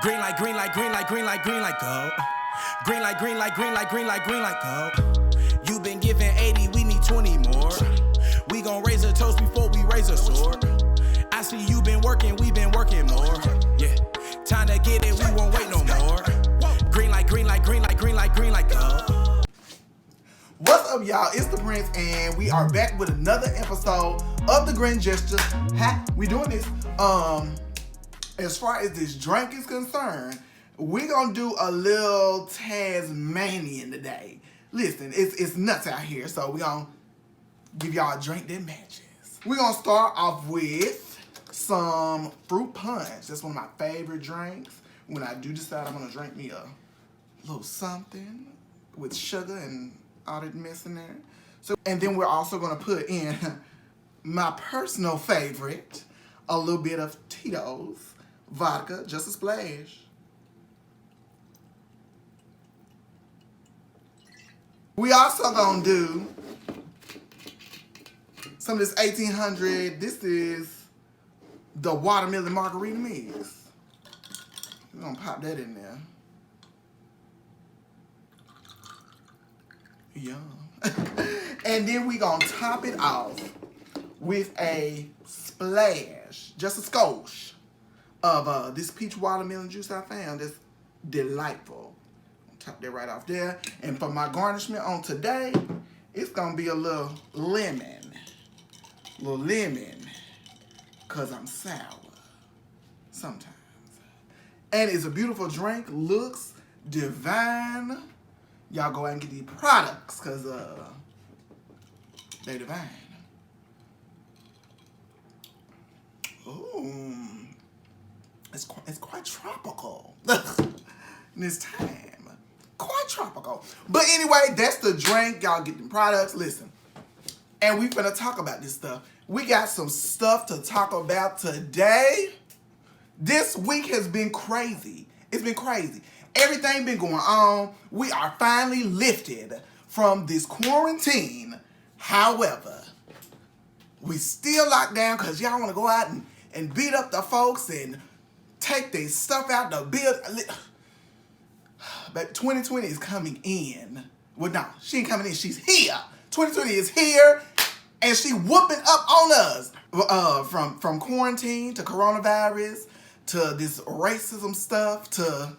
Green light, green light, green light, green light, green light, go. Green light, green light, green light, green light, green light, go. You been giving 80, we need 20 more. We gon' raise a toast before we raise a sword. I see you been working, we been working more. Yeah, time to get it, we won't wait no more. Green light, green light, green light, green light, green light, go. What's up, y'all? It's the Prince, and we are back with another episode of the Grand Gesture. We doing this. As far as this drink is concerned, we're gonna do a little Tasmanian today. Listen, it's nuts out here, so we're gonna give y'all a drink that matches. We're gonna start off with some fruit punch. That's one of my favorite drinks. When I do decide I'm gonna drink me a little something with sugar and all that mess in there. So, and then we're also gonna put in my personal favorite, a little bit of Tito's vodka, just a splash. We also gonna do some of this 1800. This is the watermelon margarita mix. We're gonna pop that in there. Yum. And then we gonna top it off with a splash, just a skosh, of this peach watermelon juice I found. That's delightful. Top that right off there. And for my garnishment on today, it's gonna be a little lemon. Cause I'm sour sometimes. And it's a beautiful drink, looks divine. Y'all go out and get these products, cause they divine. Ooh, it's quite tropical this time. Quite tropical. But anyway, that's the drink. Y'all get them products. Listen, and we finna talk about this stuff. We got some stuff to talk about today. This week has been crazy. It's been crazy. Everything been going on. We are finally lifted from this quarantine. However, we still locked down because y'all want to go out and beat up the folks and take their stuff out the build. But 2020 is coming in. Well, no, she ain't coming in. She's here. 2020 is here, and she whooping up on us. From quarantine to coronavirus to this racism stuff to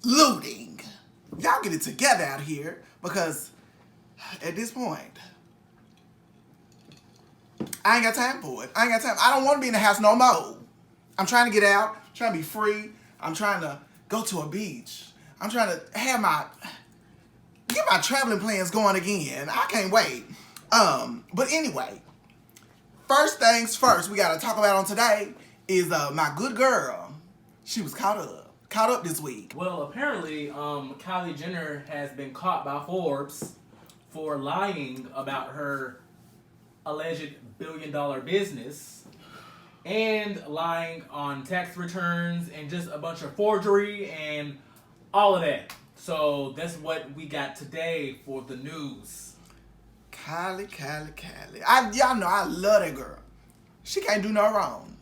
looting. Y'all get it together out here, because at this point, I ain't got time for it. I ain't got time. I don't want to be in the house no more. I'm trying to get out. I'm trying to be free. I'm trying to go to a beach. I'm trying to have get my traveling plans going again. I can't wait. But anyway, first things first, we got to talk about on today is my good girl. She was caught up this week. Well, apparently, Kylie Jenner has been caught by Forbes for lying about her alleged billion-dollar business and lying on tax returns and just a bunch of forgery and all of that. So that's what we got today for the news. Kylie. Y'all know I love that girl. She can't do no wrong.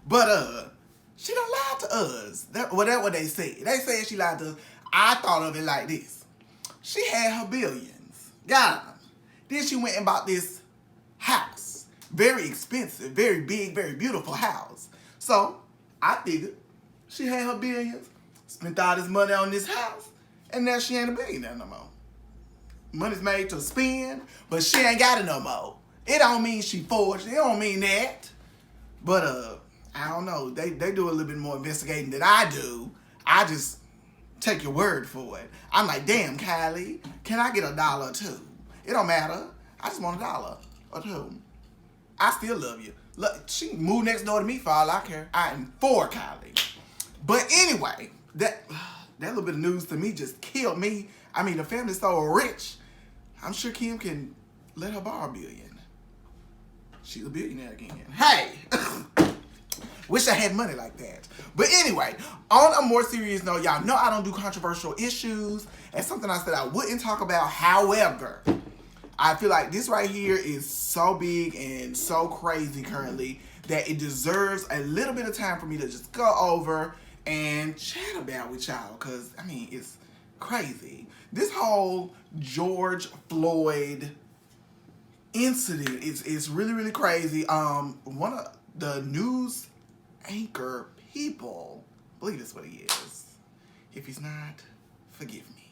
But she done lied to us. That's what they said. They said she lied to us. I thought of it like this. She had her billions. Got them. Then she went and bought this house. Very expensive, very big, very beautiful house. So I figured she had her billions, spent all this money on this house, and now she ain't a billionaire no more. Money's made to spend, but she ain't got it no more. It don't mean she forged. It don't mean that. But I don't know. They do a little bit more investigating than I do. I just take your word for it. I'm like, damn, Kylie, can I get $1 or $2? It don't matter. I just want $1 or $2. I still love you. Look, she moved next door to me for all I care. I am for Kylie. But anyway, that little bit of news to me just killed me. I mean, the family's so rich. I'm sure Kim can let her borrow $1 billion. She's a billionaire again. Hey! Wish I had money like that. But anyway, on a more serious note, y'all know I don't do controversial issues. That's something I said I wouldn't talk about. However, I feel like this right here is so big and so crazy currently that it deserves a little bit of time for me to just go over and chat about with y'all, because, I mean, it's crazy. This whole George Floyd incident is really, really crazy. One of the news anchor people, I believe that's what he is. If he's not, forgive me.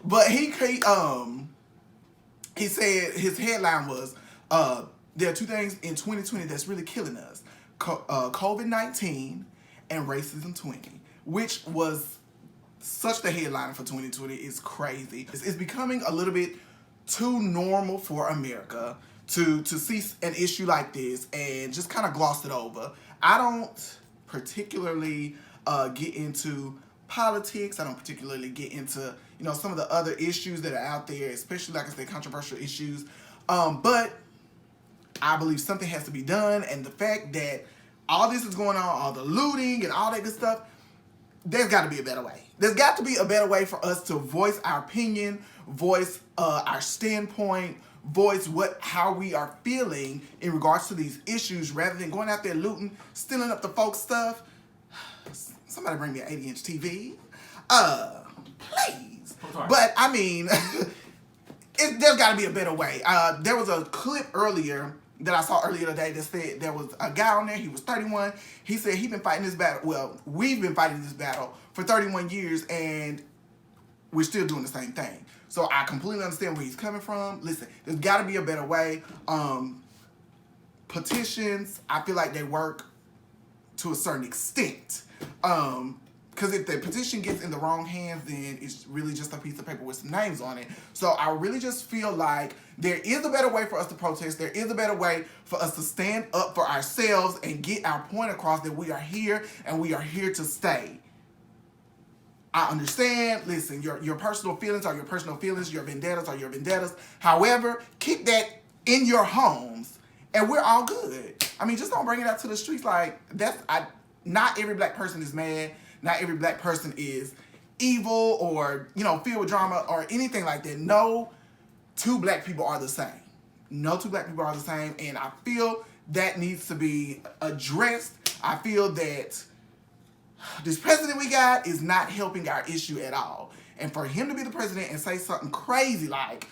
But he said his headline was, there are two things in 2020 that's really killing us. COVID-19 and racism 20, which was such the headline for 2020. It's crazy. It's becoming a little bit too normal for America to see an issue like this and just kind of gloss it over. I don't particularly get into politics. I don't particularly get into, some of the other issues that are out there, especially, like I said, controversial issues. But I believe something has to be done, and the fact that all this is going on, all the looting and all that good stuff, there's got to be a better way. There's got to be a better way for us to voice our opinion, voice our standpoint, voice how we are feeling in regards to these issues, rather than going out there looting, stealing up the folks' stuff. Somebody bring me an 80-inch TV. Please. But, I mean, there's got to be a better way. There was a clip earlier that I saw earlier today that said there was a guy on there, he was 31. He said he's been fighting this battle. Well, we've been fighting this battle for 31 years, and we're still doing the same thing. So I completely understand where he's coming from. Listen, there's got to be a better way. Petitions, I feel like they work to a certain extent. Because if the petition gets in the wrong hands, then it's really just a piece of paper with some names on it. So I really just feel like there is a better way for us to protest. There is a better way for us to stand up for ourselves and get our point across that we are here and we are here to stay. I understand. Listen, your personal feelings are your personal feelings. Your vendettas are your vendettas. However, keep that in your homes and we're all good. I mean, just don't bring it out to the streets like not every black person is mad. Not every black person is evil or, filled with drama or anything like that. No two black people are the same. No two black people are the same. And I feel that needs to be addressed. I feel that this president we got is not helping our issue at all. And for him to be the president and say something crazy like,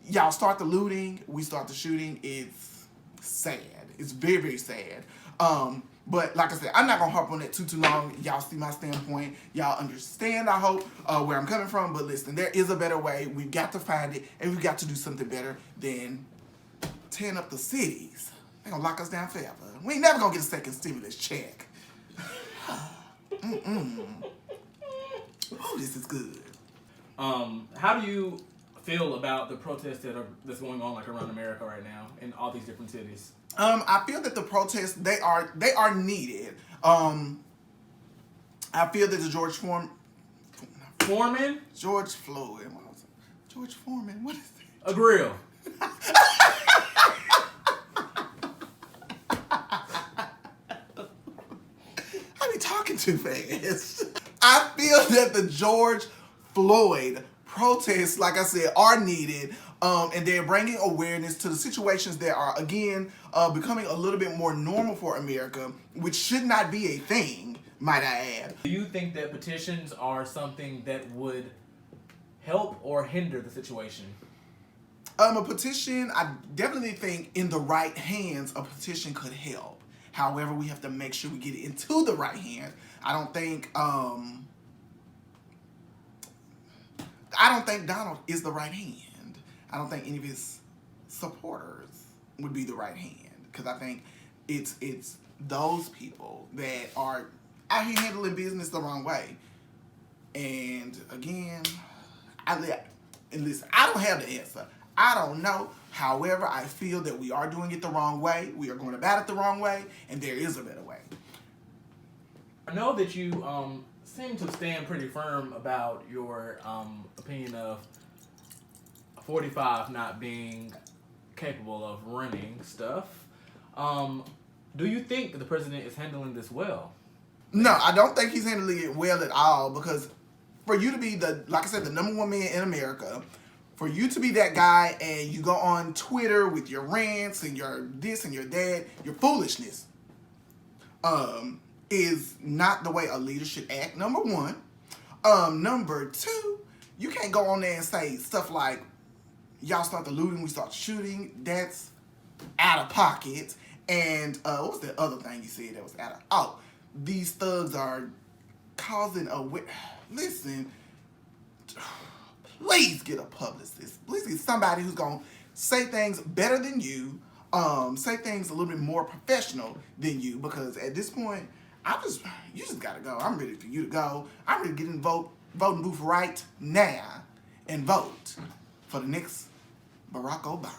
y'all start the looting, we start the shooting, it's sad. It's very, very sad. But like I said, I'm not going to harp on that too long. Y'all see my standpoint. Y'all understand, I hope, where I'm coming from. But listen, there is a better way. We've got to find it. And we've got to do something better than tearing up the cities. They're going to lock us down forever. We ain't never going to get a second stimulus check. Oh, this is good. How do you feel about the protests that's going on around America right now in all these different cities? I feel that the protests, they are needed. I feel that the George Floyd. George Foreman. What is that? A grill. I be talking too fast. I feel that the George Floyd protests, like I said, are needed. And they're bringing awareness to the situations that are, again, becoming a little bit more normal for America, which should not be a thing, might I add. Do you think that petitions are something that would help or hinder the situation? A petition, I definitely think in the right hands, a petition could help. However, we have to make sure we get it into the right hand. I don't think Donald is the right hand. I don't think any of his supporters would be the right hand, because I think it's those people that are out here handling business the wrong way. And again, listen, I don't have the answer. I don't know. However, I feel that we are doing it the wrong way. We are going about it the wrong way, and there is a better way. I know that you seem to stand pretty firm about your opinion of 45 not being capable of running stuff. Do you think the president is handling this well? No, I don't think he's handling it well at all, because for you to be like I said, the number one man in America, For you to be that guy and you go on Twitter with your rants and your this and your that, your foolishness, is not the way a leader should act, number one. Number two, you can't go on there and say stuff like, y'all start the looting, we start shooting. That's out of pocket. And what was the other thing you said that was out of... Oh, these thugs are causing a... Listen... Please get a publicist. Please get somebody who's going to say things better than you, say things a little bit more professional than you, because at this point, you just got to go. I'm ready for you to go. I'm ready to get in the voting booth right now and vote for the next Barack Obama.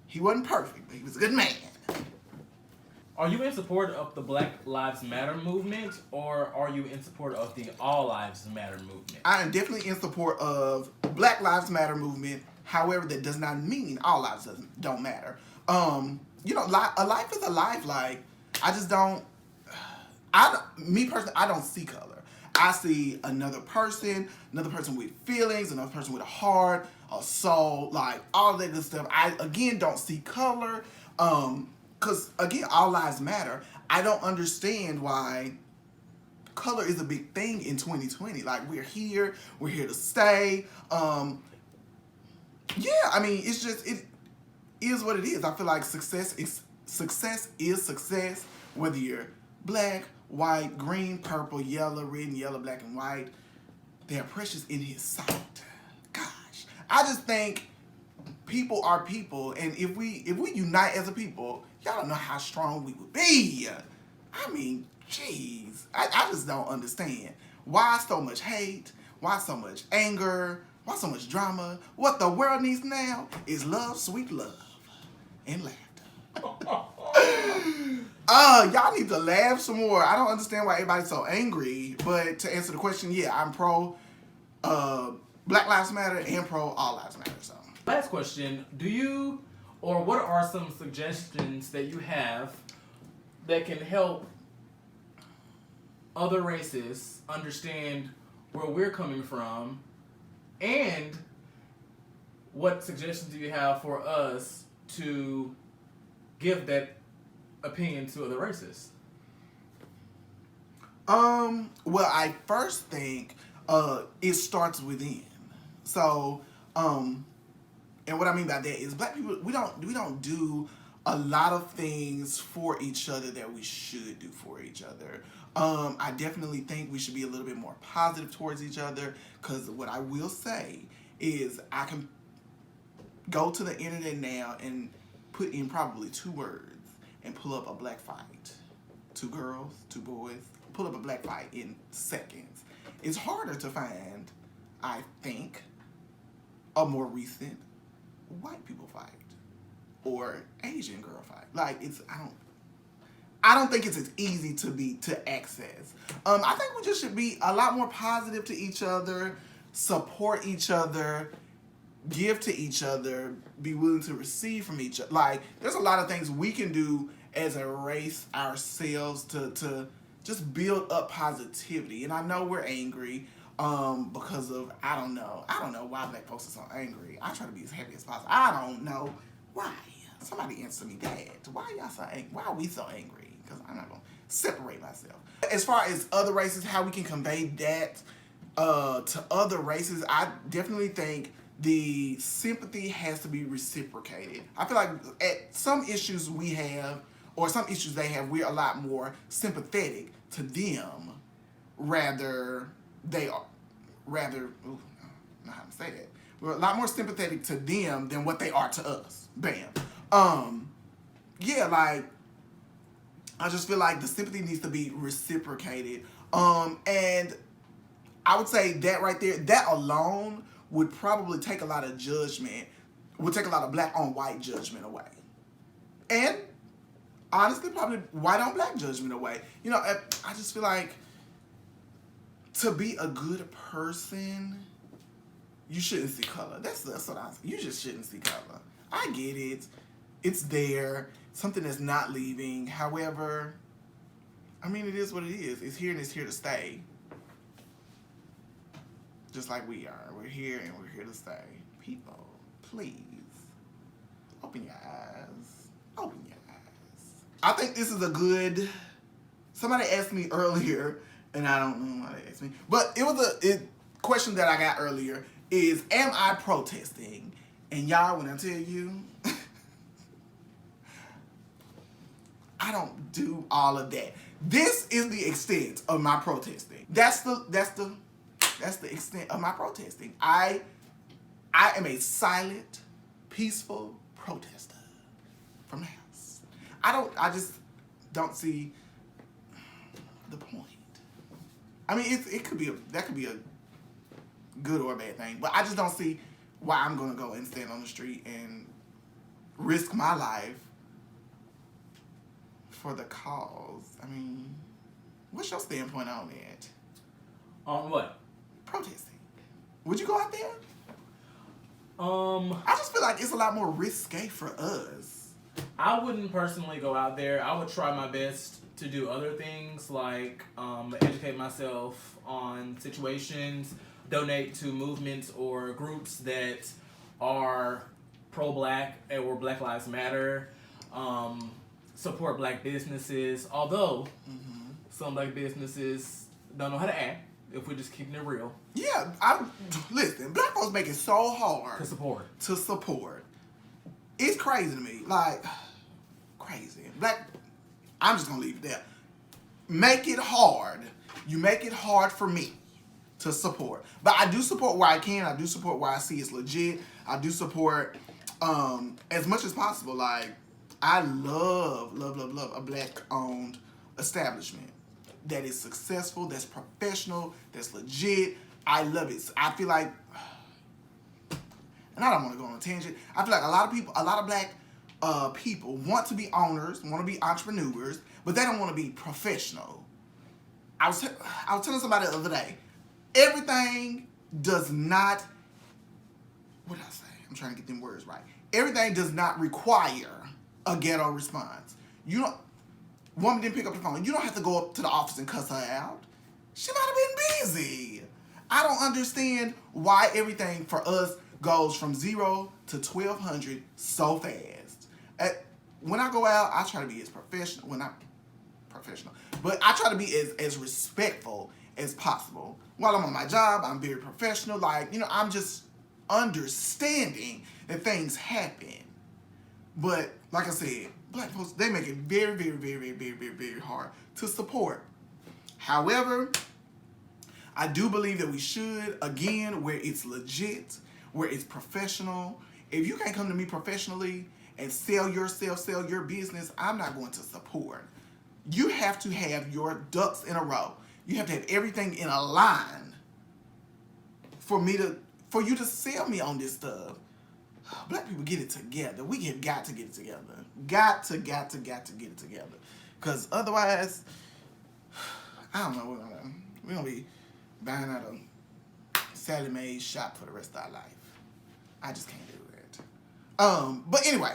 He wasn't perfect, but he was a good man. Are you in support of the Black Lives Matter movement, or are you in support of the All Lives Matter movement? I am definitely in support of Black Lives Matter movement. However, that does not mean all lives don't matter. You know, a life is a life. Like, I just don't. Me personally, I don't see color. I see another person with feelings, another person with a heart, a soul, like all that good stuff. I again don't see color. Because, again, all lives matter. I don't understand why color is a big thing in 2020. Like, we're here to stay. Yeah, I mean, it's just, it is what it is. I feel like success is success, whether you're black, white, green, purple, yellow, red, and yellow, black, and white. They are precious in his sight. Gosh. I just think people are people, and if we unite as a people, y'all don't know how strong we would be. I mean, jeez. I just don't understand. Why so much hate? Why so much anger? Why so much drama? What the world needs now is love, sweet love, and laughter. Y'all need to laugh some more. I don't understand why everybody's so angry, but to answer the question, yeah, I'm pro Black Lives Matter and pro All Lives Matter, so. Last question, what are some suggestions that you have that can help other races understand where we're coming from, and what suggestions do you have for us to give that opinion to other races? Well, I first think it starts within. So, and what I mean by that is black people, we don't do a lot of things for each other that we should do for each other. I definitely think we should be a little bit more positive towards each other, because what I will say is I can go to the internet now and put in probably 2 words and pull up a black fight. 2 girls, 2 boys, pull up a black fight in seconds. It's harder to find, I think, a more recent white people fight or Asian girl fight. Like, I don't think it's as easy to access. I think we just should be a lot more positive to each other, support each other, give to each other, be willing to receive from each other. Like, there's a lot of things we can do as a race ourselves to just build up positivity. And I know we're angry because of, I don't know why black folks are so angry. I try to be as happy as possible. I don't know why. Somebody answer me that. Why y'all so angry? Why are we so angry? Because I'm not going to separate myself. As far as other races, how we can convey that to other races, I definitely think the sympathy has to be reciprocated. I feel like at some issues we have, or some issues they have, we're a lot more sympathetic to them rather, ooh, I don't know how to say that. We're a lot more sympathetic to them than what they are to us. Bam. Yeah, like, I just feel like the sympathy needs to be reciprocated. And I would say that right there, that alone would probably take a lot of judgment, would take a lot of black on white judgment away. And honestly, probably white on black judgment away. You know, I just feel like to be a good person, you shouldn't see color. That's what I say. You just shouldn't see color. I get it. It's there. Something that's not leaving. However, I mean, it is what it is. It's here and it's here to stay. Just like we are. We're here and we're here to stay. people, please, open your eyes. Open your eyes. I think this is a good... Somebody asked me earlier, and I don't know why they asked me, but it was a question that I got earlier is, am I protesting? And y'all, when I tell you, I don't do all of that. This is the extent of my protesting. That's the extent of my protesting. I am a silent, peaceful protester from the house. I just don't see the point. I mean, that could be a good or a bad thing, but I just don't see why I'm gonna go and stand on the street and risk my life for the cause. I mean, what's your standpoint on that? On what? Protesting. Would you go out there? I just feel like it's a lot more risque for us. I wouldn't personally go out there. I would try my best to do other things like educate myself on situations, donate to movements or groups that are pro-black or Black Lives Matter, support black businesses, although some black businesses don't know how to act, if we're just keeping it real. Yeah, listen, black folks make it so hard To support. It's crazy to me. Like, crazy. I'm just gonna leave it there. Make it hard. You make it hard for me to support. But I do support where I can. I do support where I see it's legit. I do support as much as possible. Like, I love a black-owned establishment that is successful, that's professional, that's legit. I love it. I feel like, and I don't want to go on a tangent, I feel like a lot of black people want to be owners, want to be entrepreneurs, but they don't want to be professional. I was telling somebody the other day, everything does not, what did I say? I'm trying to get them words right. Everything does not require a ghetto response. Woman didn't pick up the phone. You don't have to go up to the office and cuss her out. She might have been busy. I don't understand why everything for us goes from 0 to 1,200 so fast. When I go out, I try to be as professional. Well, not professional, but I try to be as respectful as possible. While I'm on my job, I'm very professional. Like, I'm just understanding that things happen. But like I said, black folks, they make it very, very, very, very, very, very, very hard to support. However, I do believe that we should, again, where it's legit, where it's professional. If you can't come to me professionally and sell yourself, sell your business, I'm not going to support. You have to have your ducks in a row. You have to have everything in a line for you to sell me on this stuff. Black people, get it together. We have got to get it together. Got to get it together. Because otherwise, I don't know, we're going to be buying out a Sally Mae's shop for the rest of our life. I just can't do it. But anyway,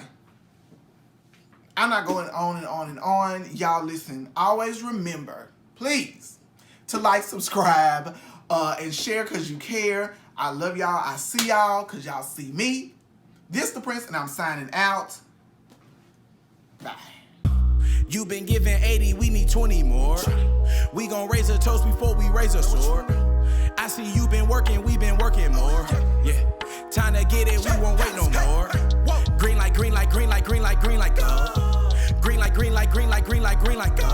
I'm not going on and on and on. Y'all listen, always remember, please, to like, subscribe, and share because you care. I love y'all. I see y'all because y'all see me. This the Prince, and I'm signing out. Bye. You been given 80, we need 20 more. We gon' raise a toast before we raise a sword. I see you been working, we been working more. Yeah, time to get it, we won't wait no more. Green light, green light, green light, green light, green light, go. Green light, green light, green light, green light, green light, go.